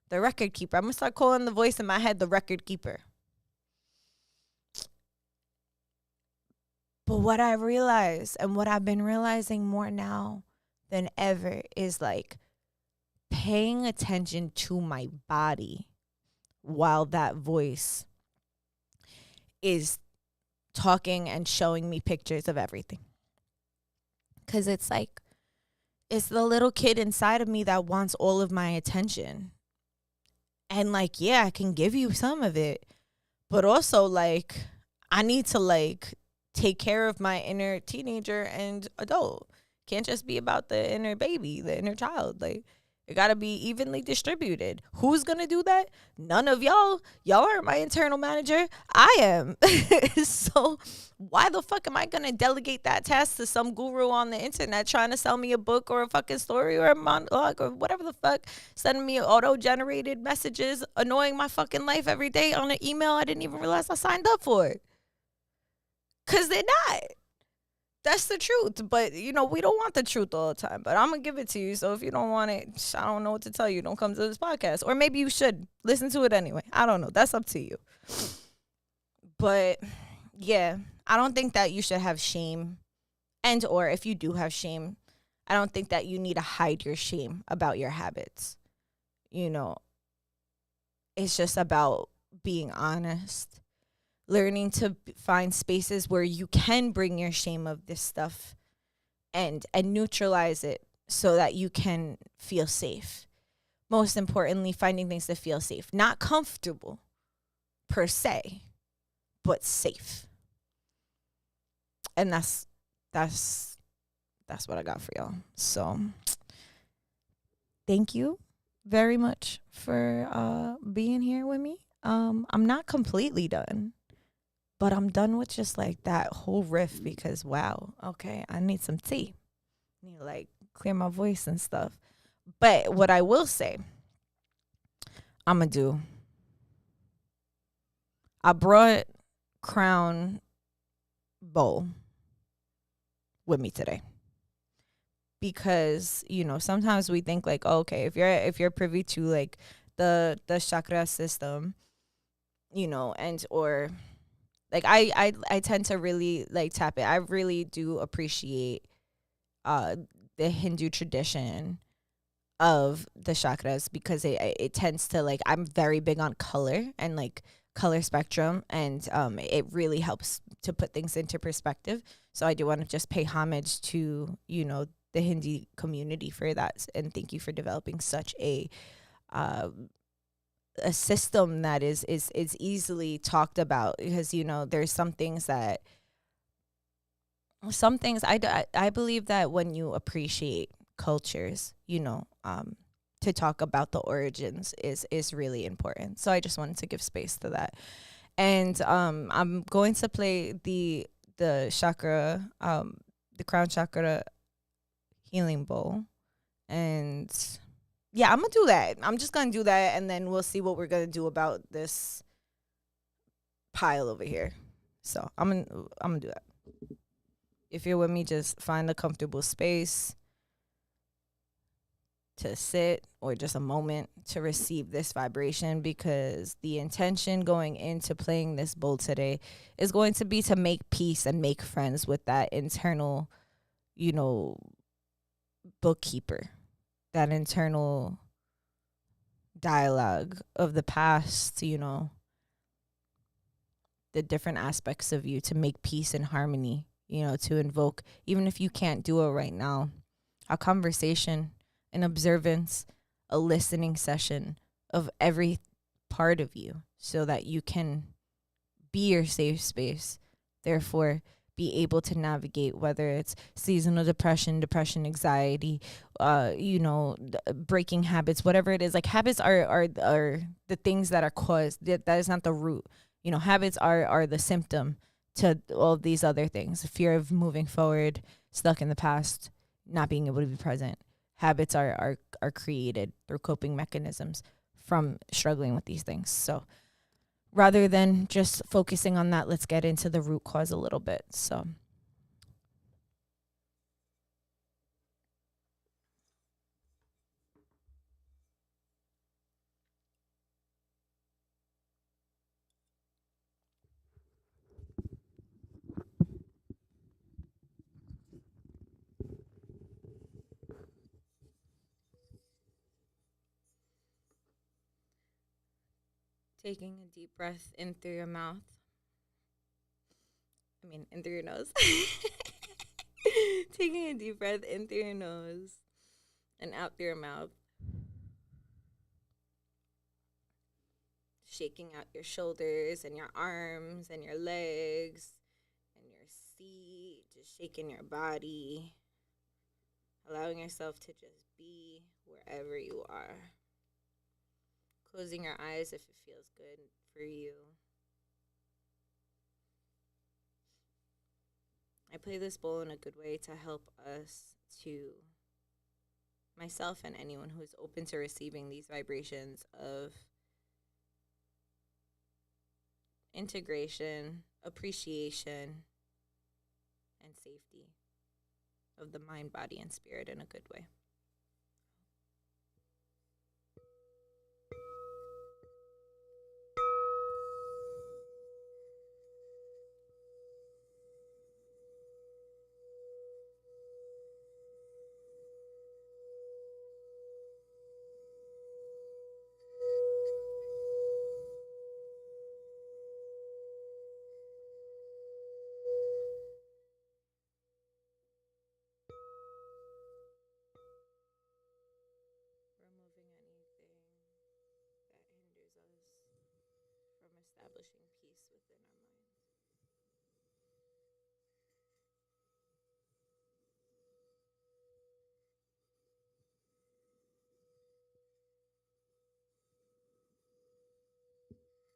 The record keeper. I'm going to start calling the voice in my head the record keeper. But what I realized, and what I've been realizing more now than ever, is like paying attention to my body while that voice is talking and showing me pictures of everything. Because it's like, it's the little kid inside of me that wants all of my attention. And like, yeah, I can give you some of it, but also like, I need to like take care of my inner teenager and adult. Can't just be about the inner baby, the inner child. Like, it got to be evenly distributed. Who's going to do that? None of y'all. Y'all aren't my internal manager. I am. So why the fuck am I going to delegate that task to some guru on the internet trying to sell me a book or a fucking story or a monologue or whatever the fuck, sending me auto-generated messages, annoying my fucking life every day on an email I didn't even realize I signed up for? Because they're not. That's the truth. But, you know, we don't want the truth all the time. But I'm going to give it to you. So if you don't want it, I don't know what to tell you. Don't come to this podcast. Or maybe you should listen to it anyway. I don't know. That's up to you. But, yeah, I don't think that you should have shame. And or if you do have shame, I don't think that you need to hide your shame about your habits. You know, it's just about being honest. Learning to find spaces where you can bring your shame of this stuff and neutralize it so that you can feel safe. Most importantly, finding things to feel safe. Not comfortable per se, but safe. And that's what I got for y'all. So thank you very much for being here with me. I'm not completely done. But I'm done with just like that whole riff because, wow, okay, I need some tea. I need to like clear my voice and stuff. But what I will say, I'm going to do, I brought Crown Bowl with me today. Because, you know, sometimes we think like, oh, okay, if you're privy to like the chakra system, you know, and or like I tend to really like tap it. I really do appreciate the Hindu tradition of the chakras because it tends to like, I'm very big on color and like color spectrum, and it really helps to put things into perspective. So I do want to just pay homage to, you know, the Hindi community for that, and thank you for developing such a system that is easily talked about, because, you know, there's some things I believe that when you appreciate cultures, you know, to talk about the origins is really important. So I just wanted to give space to that. And I'm going to play the chakra, the crown chakra healing bowl, and yeah, I'm going to do that. I'm just going to do that, and then we'll see what we're going to do about this pile over here. So I'm going to do that. If you're with me, just find a comfortable space to sit, or just a moment to receive this vibration, because the intention going into playing this bowl today is going to be to make peace and make friends with that internal, you know, bookkeeper, that internal dialogue of the past, you know, the different aspects of you, to make peace and harmony, you know, to invoke, even if you can't do it right now, a conversation, an observance, a listening session of every part of you, so that you can be your safe space, therefore be able to navigate, whether it's seasonal depression, anxiety, you know, breaking habits, whatever it is. Like, habits are the things that are caused. That is not the root. You know, habits are the symptom to all of these other things. Fear of moving forward, stuck in the past, not being able to be present. habits are created through coping mechanisms from struggling with these things. So rather than just focusing on that, let's get into the root cause a little bit. So taking a deep breath in through your mouth. In through your nose. Taking a deep breath in through your nose and out through your mouth. Shaking out your shoulders and your arms and your legs and your seat. Just shaking your body. Allowing yourself to just be wherever you are. Closing your eyes if it feels good for you. I play this bowl in a good way to help us to, myself and anyone who is open to receiving these vibrations of integration, appreciation, and safety of the mind, body, and spirit in a good way. Removing anything that hinders us from establishing peace within our minds. Calling in the support of all aspects of ourselves in a good way like that.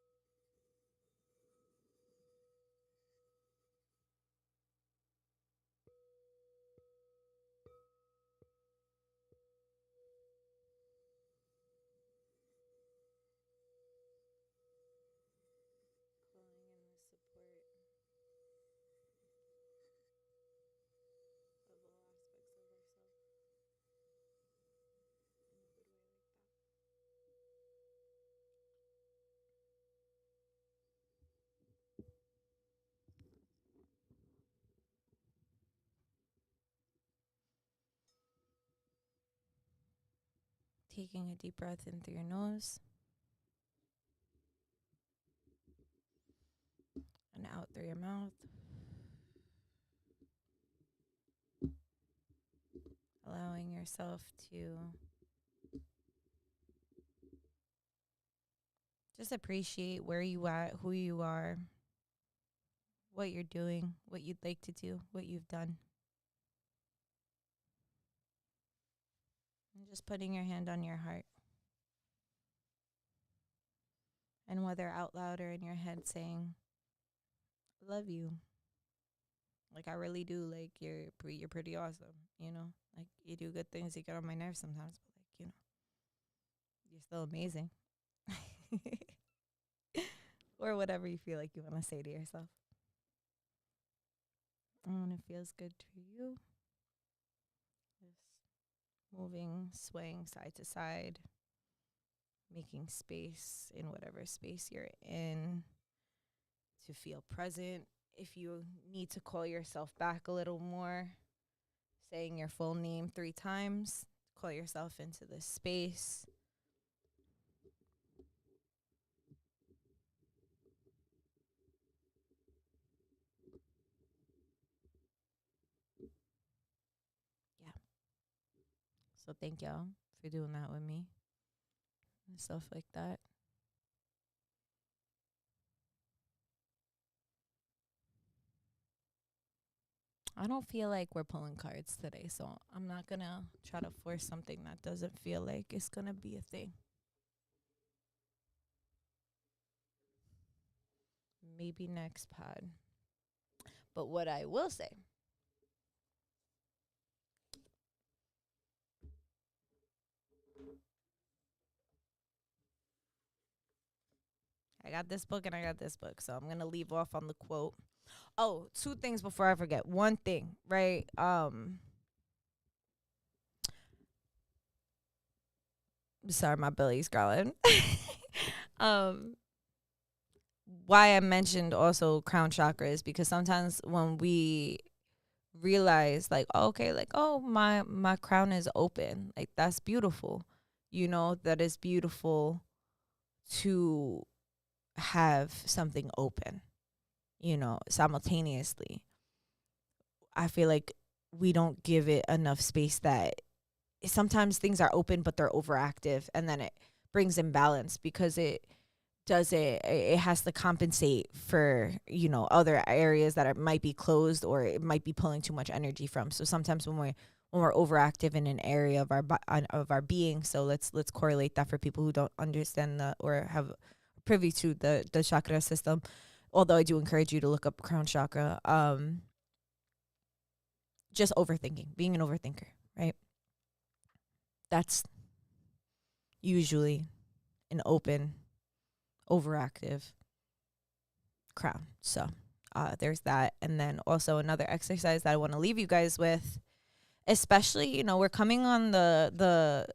Taking a deep breath in through your nose and out through your mouth. Allowing yourself to just appreciate where you at, who you are, what you're doing, what you'd like to do, what you've done. And just putting your hand on your heart. And whether out loud or in your head saying, love you. Like I really do. Like you're pretty awesome, you know? Like you do good things, you get on my nerves sometimes, but like, you're still amazing. Or whatever you feel like you want to say to yourself. And when it feels good to you, just moving, swaying side to side, making space in whatever space you're in to feel present. If you need to call yourself back a little more, saying your full name 3 times, call yourself into this space. Yeah. So thank y'all for doing that with me and stuff like that. I don't feel like we're pulling cards today, so I'm not going to try to force something that doesn't feel like it's going to be a thing. Maybe next pod. But what I will say I got this book and I got this book. So I'm going to leave off on the quote. Oh, two things before I forget. One thing, right? Sorry, my belly's growling. um why I mentioned also crown chakra is because sometimes when we realize like, oh, okay, like, oh, my crown is open, like that's beautiful, that is beautiful to have something open, simultaneously. I feel like we don't give it enough space, that sometimes things are open but they're overactive, and then it brings imbalance because it has to compensate for other areas that might be closed, or it might be pulling too much energy from. So sometimes when we're overactive in an area of our being, so let's correlate that for people who don't understand that or have privy to the chakra system, although I do encourage you to look up crown chakra. Just overthinking, being an overthinker, right? That's usually an open, overactive crown. So there's that. And then also another exercise that I want to leave you guys with, especially, we're coming on the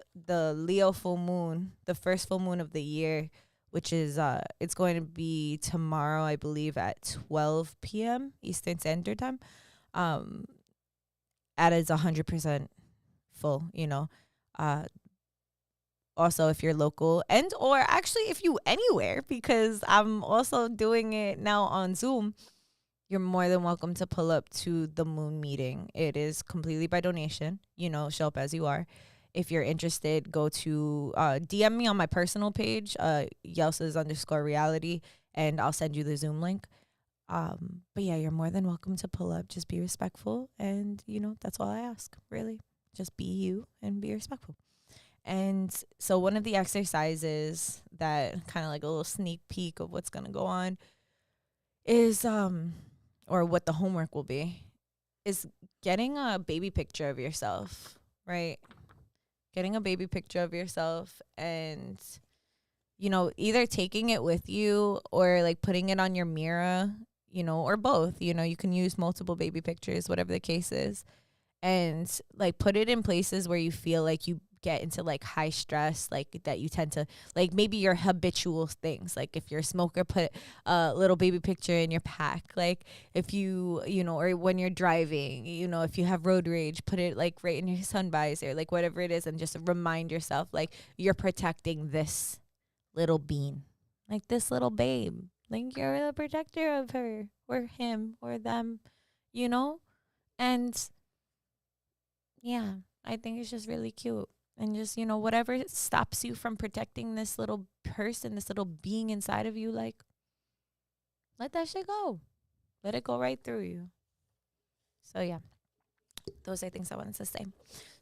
Leo full moon, the first full moon of the year, which is it's going to be tomorrow, I believe, at 12 p.m. Eastern Standard Time. At is 100% full, also if you're local, and or actually if you anywhere, because I'm also doing it now on Zoom, you're more than welcome to pull up to the moon meeting. It is completely by donation, show up as you are. If you're interested, go to DM me on my personal page, Yelses_reality, and I'll send you the Zoom link. But yeah, you're more than welcome to pull up. Just be respectful, and that's all I ask, really. Just be you and be respectful. And so one of the exercises that kind of like a little sneak peek of what's going to go on is or what the homework will be, is getting a baby picture of yourself, right? Getting a baby picture of yourself, and either taking it with you or like putting it on your mirror, or both. You can use multiple baby pictures, whatever the case is, and like put it in places where you feel like you get into like high stress, like that you tend to, like maybe your habitual things, like if you're a smoker, put a little baby picture in your pack. Like if you or when you're driving, if you have road rage, put it like right in your sun visor, like whatever it is, and just remind yourself like you're protecting this little bean, like this little babe, like you're the protector of her or him or them, and yeah, I think it's just really cute. And just, whatever stops you from protecting this little person, this little being inside of you, like, let that shit go. Let it go right through you. So, yeah, those are things I wanted to say.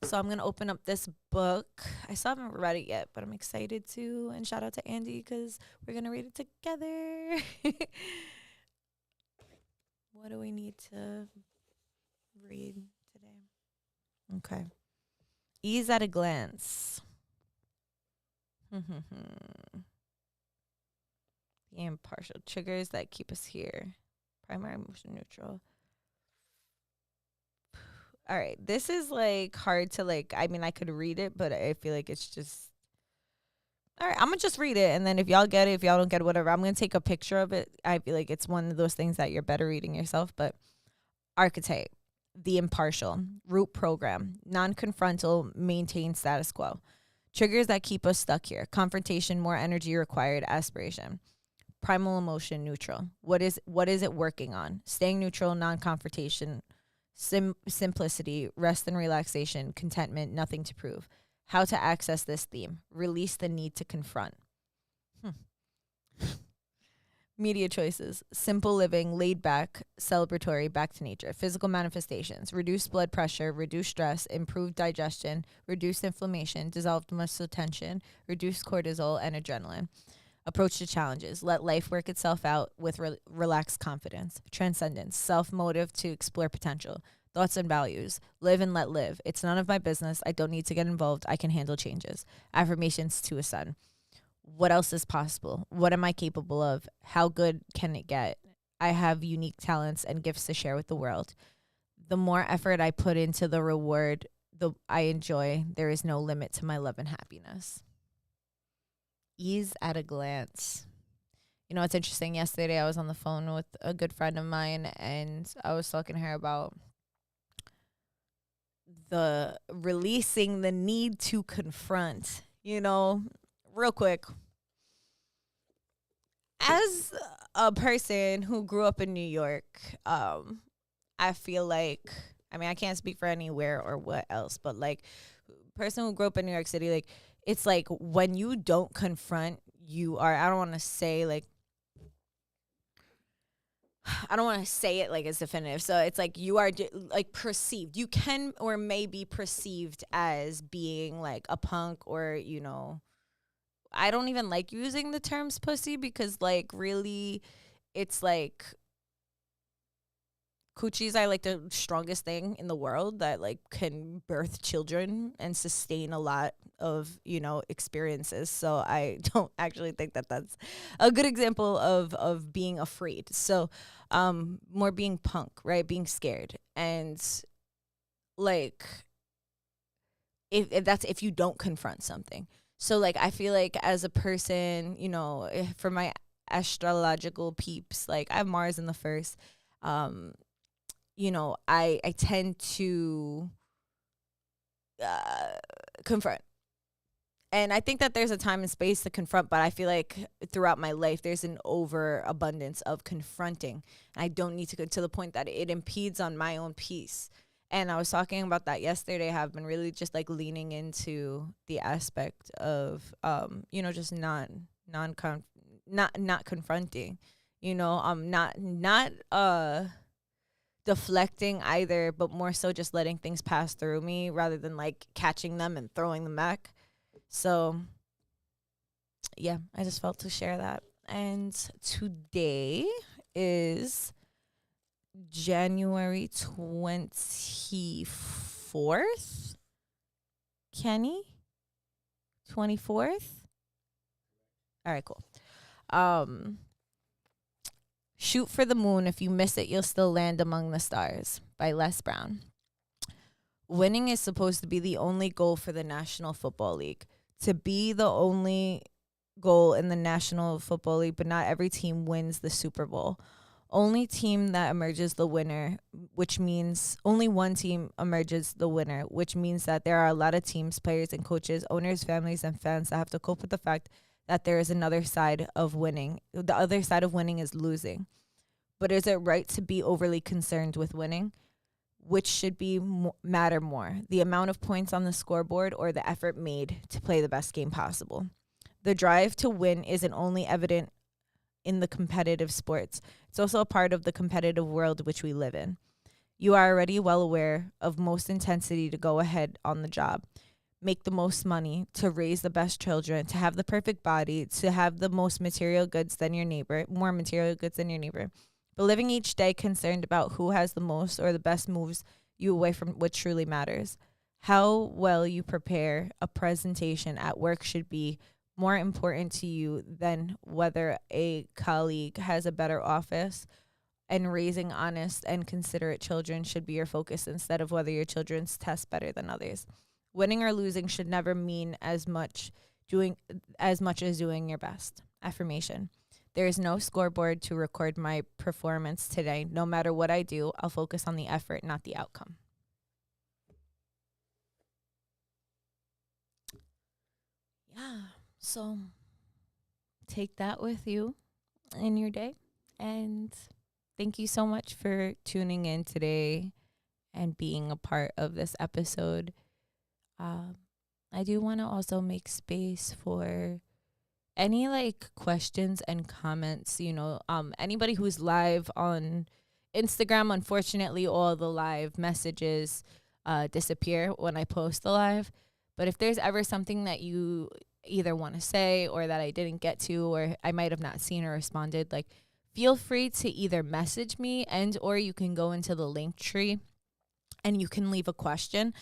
So, I'm going to open up this book. I still haven't read it yet, but I'm excited to. And shout out to Andy because we're going to read it together. What do we need to read today? Okay. Ease at a glance. The impartial triggers that keep us here. Primary, emotion, neutral. All right. This is like hard to like, I mean, I could read it, but I feel like it's just, all right, I'm going to just read it. And then if y'all get it, if y'all don't get it, whatever, I'm going to take a picture of it. I feel like it's one of those things that you're better reading yourself. But archetype. The impartial, root program, non-confrontal, maintain status quo. Triggers that keep us stuck here. Confrontation, more energy required, aspiration. Primal emotion, neutral. What is it working on? Staying neutral, non-confrontation, simplicity, rest and relaxation, contentment, nothing to prove. How to access this theme. Release the need to confront. Media choices, simple living, laid back, celebratory, back to nature. Physical manifestations, reduced blood pressure, reduced stress, improved digestion, reduced inflammation, dissolved muscle tension, reduced cortisol and adrenaline. Approach to challenges, let life work itself out with relaxed confidence. Transcendence, self-motive to explore potential. Thoughts and values, live and let live. It's none of my business. I don't need to get involved. I can handle changes. Affirmations to ascend. what else is possible? What am I capable of? How good can it get? I have unique talents and gifts to share with the world. The more effort I put into the reward the I enjoy, there is no limit to my love and happiness. Ease at a glance. You know, it's interesting. Yesterday I was on the phone with a good friend of mine and I was talking to her about the releasing the need to confront, you know, real quick. As a person who grew up in New York, I feel like, I mean, I can't speak for anywhere or what else, but like, person who grew up in New York City, like, it's like when you don't confront, you are, I don't want to say like, I don't want to say it like it's definitive. So it's like you are like perceived. You can or may be perceived as being like a punk or, you know, I don't even like using the terms pussy because like really it's like coochies are like the strongest thing in the world that like can birth children and sustain a lot of, you know, experiences. So I don't actually think that that's a good example of being afraid. So more being punk, right? Being scared. And like if that's if you don't confront something. So like I feel like as a person, you know, for my astrological peeps, like I have Mars in the first. Um you know, I tend to uh, confront. And I think that there's a time and space to confront, but I feel like throughout my life, there's an overabundance of confronting. I don't need to go to the point that it impedes on my own peace. And I was talking about that yesterday. I've been really just like leaning into the aspect of, you know, just not confronting, you know, not deflecting either, but more so just letting things pass through me rather than like catching them and throwing them back. So, yeah, I just felt to share that. And today is January 24th. Kenny? 24th? All right, cool. Shoot for the Moon. If you miss it, you'll still land among the stars by Les Brown. Winning is supposed to be the only goal for the National Football League. To be the only goal in the National Football League, but not every team wins the Super Bowl. Only team that emerges the winner, which means only one team emerges the winner, which means that there are a lot of teams, players and coaches, owners, families, and fans that have to cope with the fact that there is another side of winning. The other side of winning is losing. But is it right to be overly concerned with winning? Which should be matter more, the amount of points on the scoreboard or the effort made to play the best game possible? The drive to win isn't only evident in the competitive sports. It's also a part of the competitive world which we live in. You are already well aware of most intensity to go ahead on the job, make the most money, to raise the best children, to have the perfect body, to have the most material goods than your neighbor, more material goods than your neighbor. But living each day concerned about who has the most or the best moves you away from what truly matters. How well you prepare a presentation at work should be more important to you than whether a colleague has a better office, and raising honest and considerate children should be your focus instead of whether your children's test better than others. Winning or losing should never mean as much as doing your best. Affirmation. There is no scoreboard to record my performance today. No matter what I do, I'll focus on the effort, not the outcome. Yeah. So take that with you in your day. And thank you so much for tuning in today and being a part of this episode. I do want to also make space for any like questions and comments, you know, anybody who's live on Instagram. Unfortunately, all the live messages disappear when I post the live. But if there's ever something that you either want to say or that I didn't get to, or I might have not seen or responded, like feel free to either message me or you can go into the link tree and you can leave a question.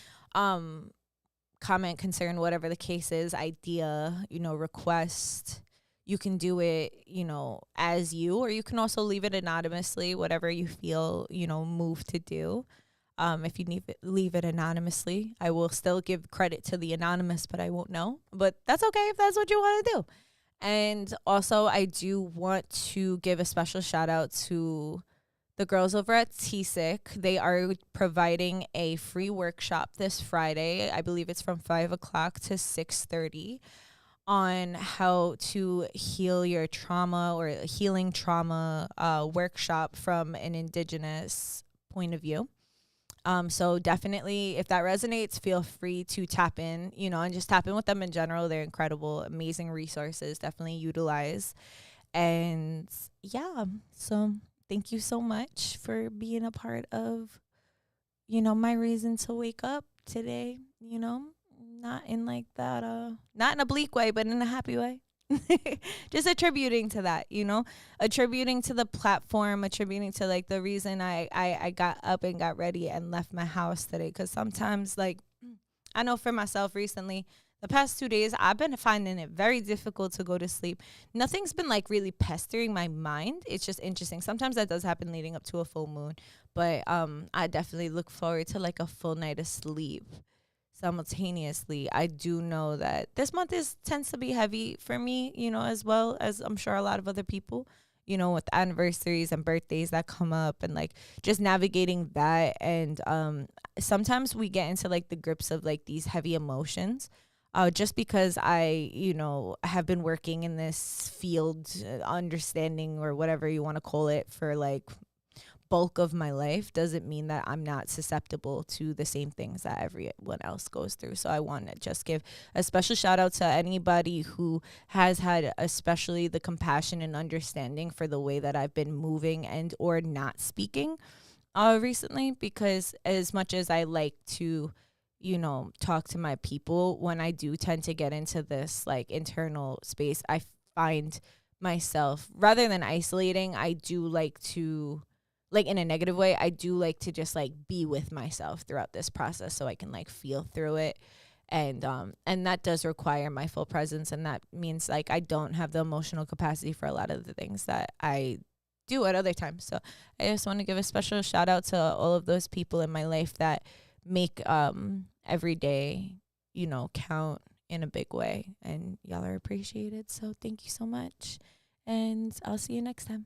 comment, concern, whatever the case is, idea, request. You can do it, as you, or you can also leave it anonymously, whatever you feel, moved to do. If you leave it anonymously, I will still give credit to the anonymous, but I won't know. But that's okay if that's what you want to do. And also, I do want to give a special shout out to the girls over at TSIC. They are providing a free workshop this Friday. I believe it's from 5 o'clock to 6:30 on how to heal your trauma, or healing trauma workshop from an Indigenous point of view. So definitely, if that resonates, feel free to tap in, and just tap in with them in general. They're incredible, amazing resources. Definitely utilize. And yeah, so thank you so much for being a part of, my reason to wake up today, not in like that, not in a bleak way, but in a happy way. Just attributing to that, attributing to the platform, attributing to like the reason I got up and got ready and left my house today. Because sometimes, like, I know for myself recently, the past 2 days, I've been finding it very difficult to go to sleep. Nothing's been like really pestering my mind. It's just interesting. Sometimes that does happen leading up to a full moon, but I definitely look forward to like a full night of sleep. Simultaneously, I do know that this month tends to be heavy for me, as well as I'm sure a lot of other people, with anniversaries and birthdays that come up, and like just navigating that. And sometimes we get into like the grips of like these heavy emotions. Just because I, have been working in this field, understanding, or whatever you want to call it, for like bulk of my life, doesn't mean that I'm not susceptible to the same things that everyone else goes through. So I want to just give a special shout out to anybody who has had especially the compassion and understanding for the way that I've been moving and or not speaking recently, because as much as I like to talk to my people, when I do tend to get into this like internal space, I find myself, rather than isolating, I do like to, like, in a negative way, I do like to just like be with myself throughout this process so I can like feel through it. And that does require my full presence, and that means like I don't have the emotional capacity for a lot of the things that I do at other times. So I just want to give a special shout out to all of those people in my life that make every day, count in a big way, and y'all are appreciated. So thank you so much, and I'll see you next time.